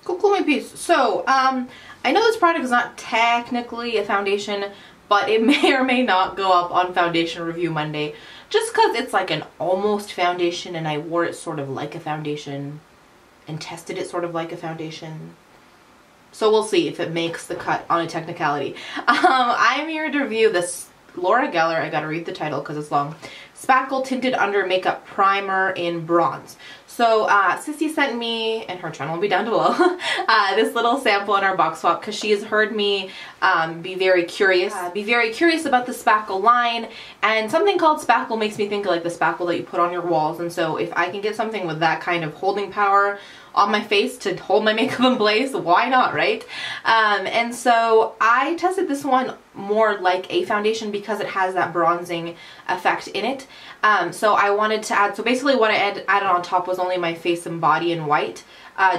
Cool, my piece. So, I know this product is not technically a foundation, but it may or may not go up on Foundation Review Monday, just because it's like an almost foundation and I wore it sort of like a foundation and tested it sort of like a foundation. So we'll see if it makes the cut on a technicality. I'm here to review this Laura Geller, I gotta read the title because it's long, Spackle Tinted Under Makeup Primer in Bronze. So Sissy sent me, and her channel will be down below, this little sample in our box swap because she has heard me be very curious about the Spackle line, and something called Spackle makes me think of like the spackle that you put on your walls, and so if I can get something with that kind of holding power on my face to hold my makeup in place, why not, right? And so I tested this one more like a foundation because it has that bronzing effect in it. So I wanted to add, so basically what I added on top was only my face and body in white,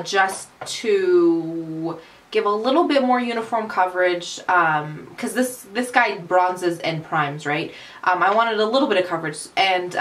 just to give a little bit more uniform coverage, because this guy bronzes and primes, right? I wanted a little bit of coverage, and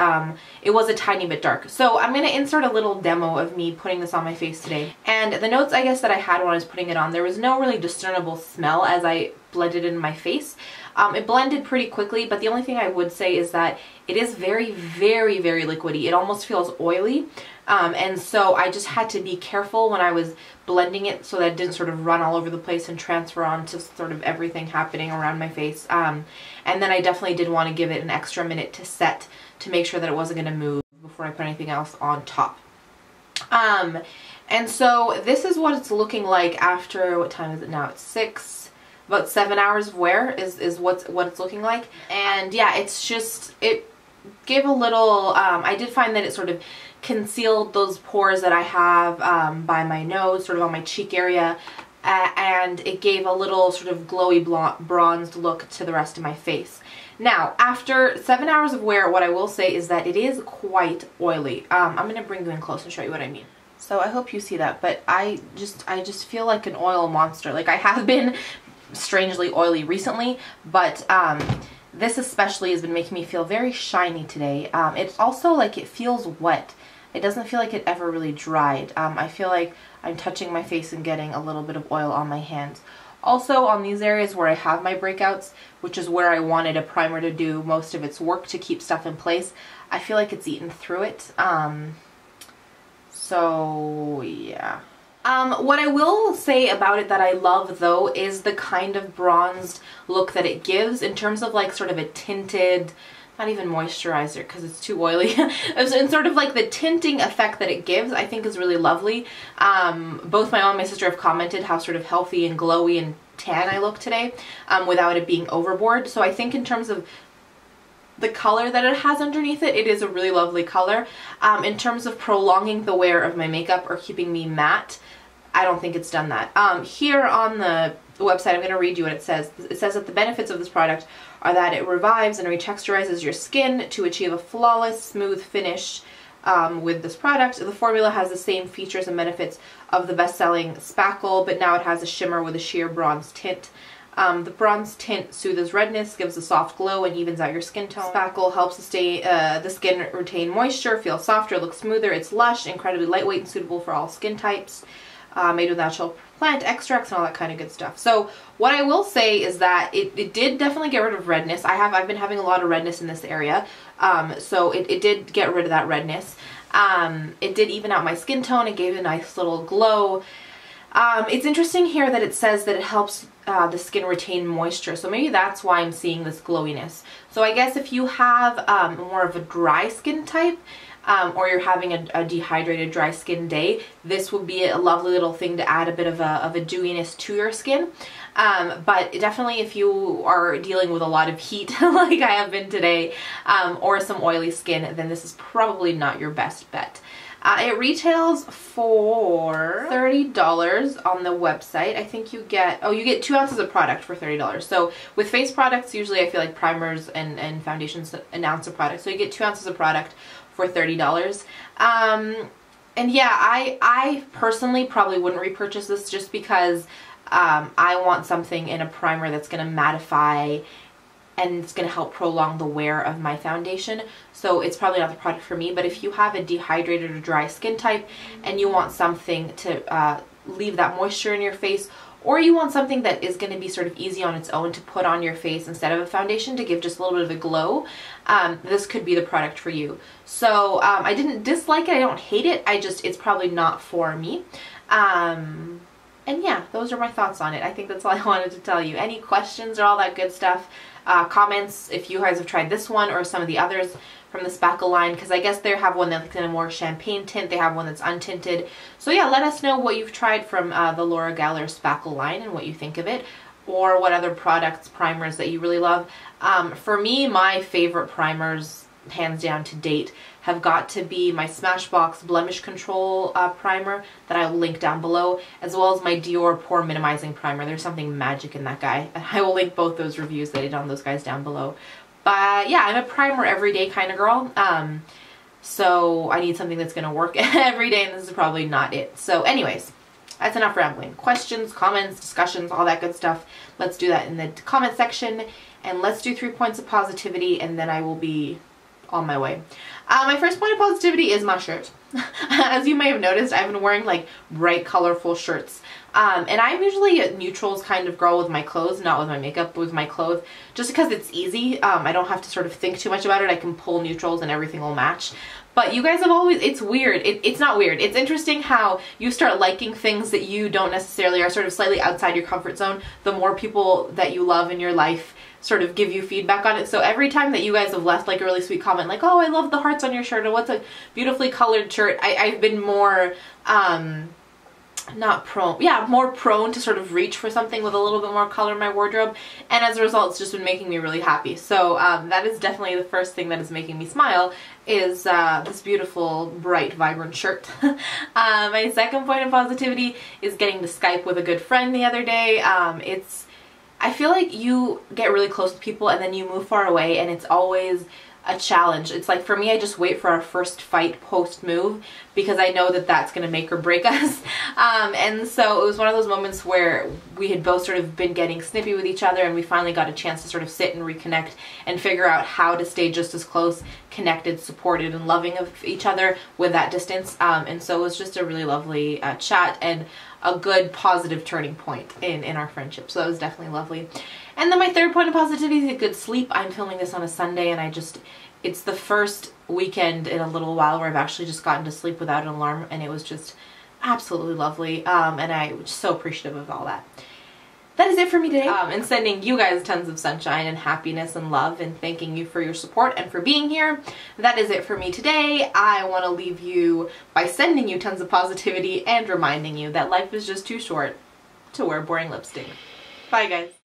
it was a tiny bit dark. So I'm going to insert a little demo of me putting this on my face today. And the notes, I guess, that I had when I was putting it on, there was no really discernible smell as I blended it in my face. It blended pretty quickly, but the only thing I would say is that it is very, very, very liquidy. It almost feels oily. And so I just had to be careful when I was blending it so that it didn't sort of run all over the place and transfer on to sort of everything happening around my face. And then I definitely did want to give it an extra minute to set to make sure that it wasn't going to move before I put anything else on top. And so this is what it's looking like after, what time is it now? It's 6. About 7 hours of wear is what it's looking like. And yeah, it's just, it gave a little, I did find that it sort of concealed those pores that I have by my nose, sort of on my cheek area, and it gave a little sort of glowy bronzed look to the rest of my face. Now, after 7 hours of wear, what I will say is that it is quite oily. I'm going to bring you in close and show you what I mean. So I hope you see that, but I just feel like an oil monster. Like, I have been strangely oily recently, but this especially has been making me feel very shiny today. It's also like it feels wet. It doesn't feel like it ever really dried. I feel like I'm touching my face and getting a little bit of oil on my hands. Also, on these areas where I have my breakouts, which is where I wanted a primer to do most of its work to keep stuff in place, I feel like it's eaten through it. So yeah. What I will say about it that I love though is the kind of bronzed look that it gives in terms of like sort of a tinted, not even moisturizer because it's too oily, and sort of like the tinting effect that it gives I think is really lovely. Both my mom and my sister have commented how sort of healthy and glowy and tan I look today without it being overboard. So I think in terms of the color that it has underneath it, it is a really lovely color. In terms of prolonging the wear of my makeup or keeping me matte, I don't think it's done that. Here on the website, I'm going to read you what it says. It says that the benefits of this product are that it revives and retexturizes your skin to achieve a flawless, smooth finish with this product. The formula has the same features and benefits of the best-selling Spackle, but now it has a shimmer with a sheer bronze tint. The bronze tint soothes redness, gives a soft glow, and evens out your skin tone. Spackle helps the skin retain moisture, feel softer, look smoother. It's lush, incredibly lightweight, and suitable for all skin types. Made with natural plant extracts and all that kind of good stuff. So what I will say is that it did definitely get rid of redness. I've been having a lot of redness in this area, so it did get rid of that redness. It did even out my skin tone. It gave a nice little glow. It's interesting here that it says that it helps the skin retain moisture, so maybe that's why I'm seeing this glowiness. So I guess if you have more of a dry skin type, or you're having a dehydrated dry skin day, this would be a lovely little thing to add a bit of a dewiness to your skin. But definitely if you are dealing with a lot of heat like I have been today, or some oily skin, then this is probably not your best bet. It retails for $30 on the website. I think you get 2 ounces of product for $30. So with face products, usually I feel like primers and foundations an ounce of product. So you get 2 ounces of product for $30. And yeah, I personally probably wouldn't repurchase this just because I want something in a primer that's going to mattify and it's going to help prolong the wear of my foundation. So it's probably not the product for me, but if you have a dehydrated or dry skin type and you want something to leave that moisture in your face, or you want something that is going to be sort of easy on its own to put on your face instead of a foundation to give just a little bit of a glow, this could be the product for you. So I didn't dislike it, I don't hate it, it's probably not for me. And yeah, those are my thoughts on it. I think that's all I wanted to tell you. Any questions or all that good stuff? Comments if you guys have tried this one or some of the others from the Spackle line, because I guess they have one that's in a more champagne tint, they have one that's untinted. So yeah, let us know what you've tried from the Laura Geller Spackle line and what you think of it, or what other products, primers that you really love. For me, my favorite primers, hands down to date, have got to be my Smashbox Blemish Control primer that I'll link down below, as well as my Dior Pore Minimizing Primer. There's something magic in that guy. I will link both those reviews that I did on those guys down below. But yeah, I'm a primer everyday kind of girl, so I need something that's going to work every day, and this is probably not it. So anyways, that's enough rambling. Questions, comments, discussions, all that good stuff, let's do that in the comment section, and let's do 3 points of positivity, and then I will be on my way. My first point of positivity is my shirt. As you may have noticed, I've been wearing like bright colorful shirts, and I'm usually a neutrals kind of girl with my clothes, not with my makeup, but with my clothes, just because it's easy. I don't have to sort of think too much about it. I can pull neutrals and everything will match. But you guys have always, it's weird. It's not weird. It's interesting how you start liking things that you don't necessarily are sort of slightly outside your comfort zone, the more people that you love in your life sort of give you feedback on it. So every time that you guys have left like a really sweet comment like, oh, I love the hearts on your shirt, or what's a beautifully colored shirt, I've been more more prone to sort of reach for something with a little bit more color in my wardrobe, and as a result it's just been making me really happy. So that is definitely the first thing that is making me smile, is this beautiful bright vibrant shirt. My second point of positivity is getting to Skype with a good friend the other day. I feel like you get really close with people and then you move far away, and it's always a challenge. It's like, for me, I just wait for our first fight post move, because I know that that's going to make or break us. And so it was one of those moments where we had both sort of been getting snippy with each other, and we finally got a chance to sort of sit and reconnect and figure out how to stay just as close, connected, supported, and loving of each other with that distance. And so it was just a really lovely chat, and a good positive turning point in our friendship. So that was definitely lovely. And then my third point of positivity is a good sleep. I'm filming this on a Sunday, and it's the first weekend in a little while where I've actually just gotten to sleep without an alarm, and it was just absolutely lovely. And I'm so appreciative of all that. That is it for me today. And sending you guys tons of sunshine and happiness and love, and thanking you for your support and for being here. That is it for me today. I want to leave you by sending you tons of positivity and reminding you that life is just too short to wear boring lipstick. Bye guys.